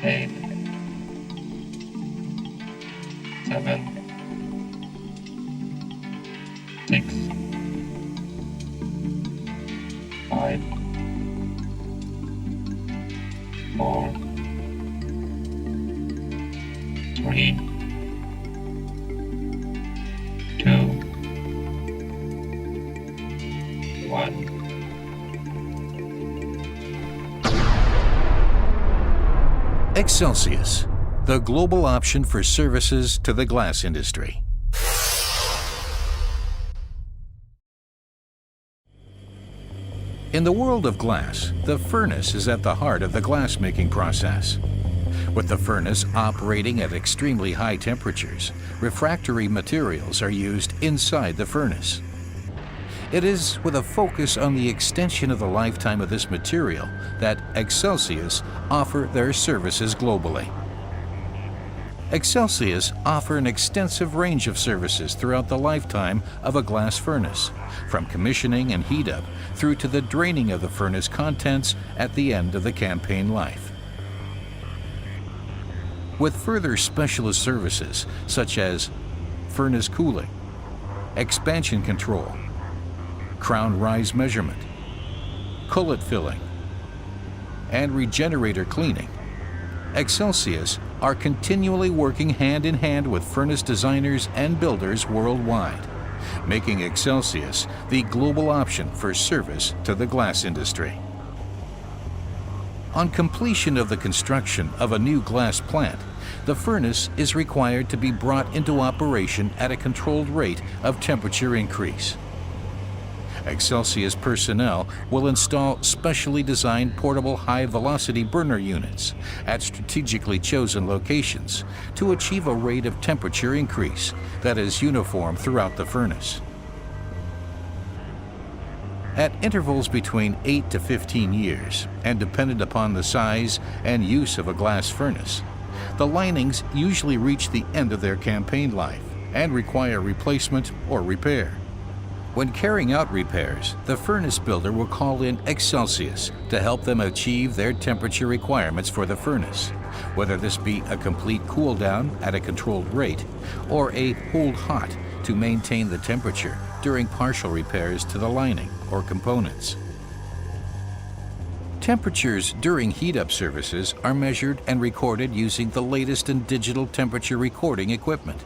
8, 7, 6, 5, 4, 3, 2, 1. exCelsius, the global option for services to the glass industry. In the world of glass, the furnace is at the heart of the glass-making process. With the furnace operating at extremely high temperatures, refractory materials are used inside the furnace. It is with a focus on the extension of the lifetime of this material that exCelsius offer their services globally. exCelsius offer an extensive range of services throughout the lifetime of a glass furnace, from commissioning and heat up through to the draining of the furnace contents at the end of the campaign life. With further specialist services such as furnace cooling, expansion control, crown rise measurement, cullet filling, and regenerator cleaning, exCelsius are continually working hand in hand with furnace designers and builders worldwide, making exCelsius the global option for service to the glass industry. On completion of the construction of a new glass plant, the furnace is required to be brought into operation at a controlled rate of temperature increase. exCelsius personnel will install specially designed portable high-velocity burner units at strategically chosen locations to achieve a rate of temperature increase that is uniform throughout the furnace. At intervals between 8 to 15 years, and dependent upon the size and use of a glass furnace, the linings usually reach the end of their campaign life and require replacement or repair. When carrying out repairs, the furnace builder will call in exCelsius to help them achieve their temperature requirements for the furnace, whether this be a complete cool down at a controlled rate or a hold hot to maintain the temperature during partial repairs to the lining or components. Temperatures during heat-up services are measured and recorded using the latest in digital temperature recording equipment,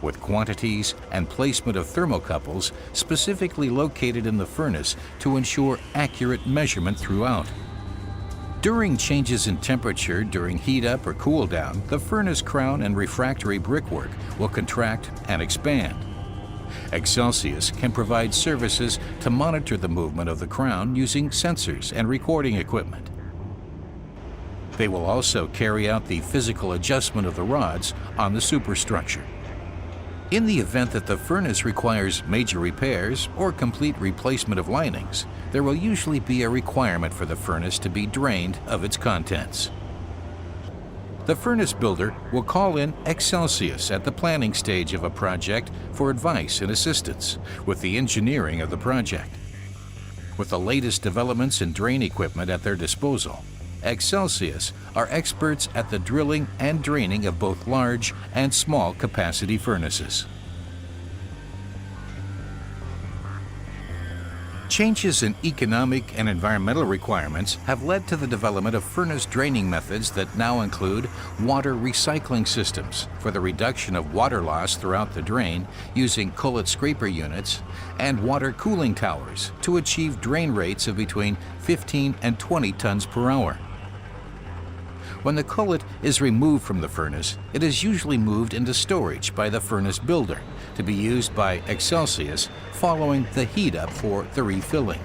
with quantities and placement of thermocouples specifically located in the furnace to ensure accurate measurement throughout. During changes in temperature during heat-up or cool-down, the furnace crown and refractory brickwork will contract and expand. exCelsius can provide services to monitor the movement of the crown using sensors and recording equipment. They will also carry out the physical adjustment of the rods on the superstructure. In the event that the furnace requires major repairs or complete replacement of linings, there will usually be a requirement for the furnace to be drained of its contents. The furnace builder will call in exCelsius at the planning stage of a project for advice and assistance with the engineering of the project. With the latest developments in drain equipment at their disposal, exCelsius are experts at the drilling and draining of both large and small capacity furnaces. Changes in economic and environmental requirements have led to the development of furnace draining methods that now include water recycling systems for the reduction of water loss throughout the drain using cullet scraper units, and water cooling towers to achieve drain rates of between 15 and 20 tons per hour. When the cullet is removed from the furnace, it is usually moved into storage by the furnace builder to be used by exCelsius following the heat up for the refilling.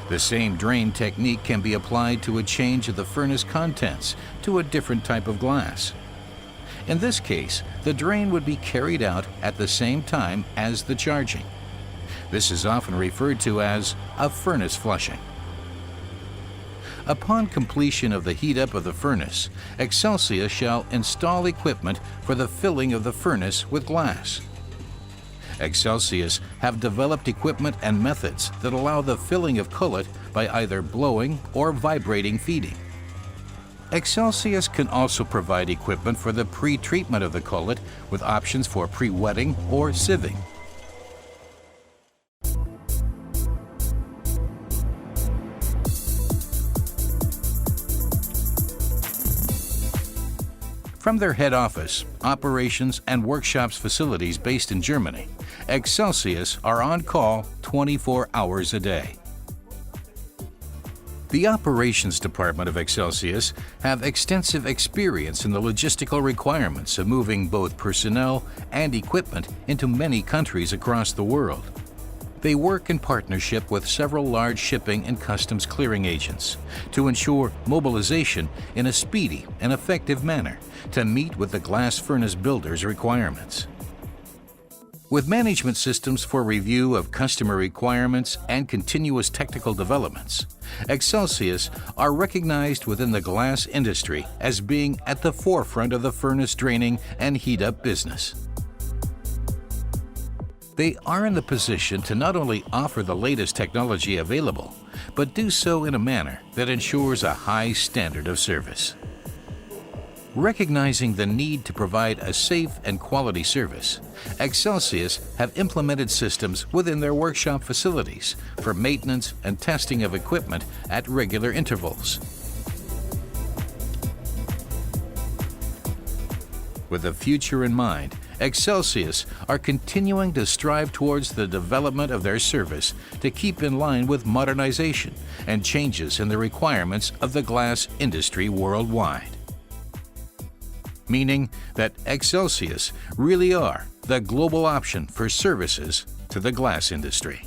The same drain technique can be applied to a change of the furnace contents to a different type of glass. In this case, the drain would be carried out at the same time as the charging. This is often referred to as a furnace flushing. Upon completion of the heat-up of the furnace, exCelsius shall install equipment for the filling of the furnace with glass. exCelsius have developed equipment and methods that allow the filling of cullet by either blowing or vibrating feeding. exCelsius can also provide equipment for the pre-treatment of the cullet with options for pre-wetting or sieving. From their head office, operations, and workshops facilities based in Germany, exCelsius are on call 24 hours a day. The operations department of exCelsius have extensive experience in the logistical requirements of moving both personnel and equipment into many countries across the world. They work in partnership with several large shipping and customs clearing agents to ensure mobilization in a speedy and effective manner to meet with the glass furnace builders' requirements. With management systems for review of customer requirements and continuous technical developments, exCelsius are recognized within the glass industry as being at the forefront of the furnace draining and heat-up business. They are in the position to not only offer the latest technology available, but do so in a manner that ensures a high standard of service. Recognizing the need to provide a safe and quality service, exCelsius have implemented systems within their workshop facilities for maintenance and testing of equipment at regular intervals. With the future in mind, exCelsius are continuing to strive towards the development of their service to keep in line with modernization and changes in the requirements of the glass industry worldwide. Meaning that exCelsius really are the global option for services to the glass industry.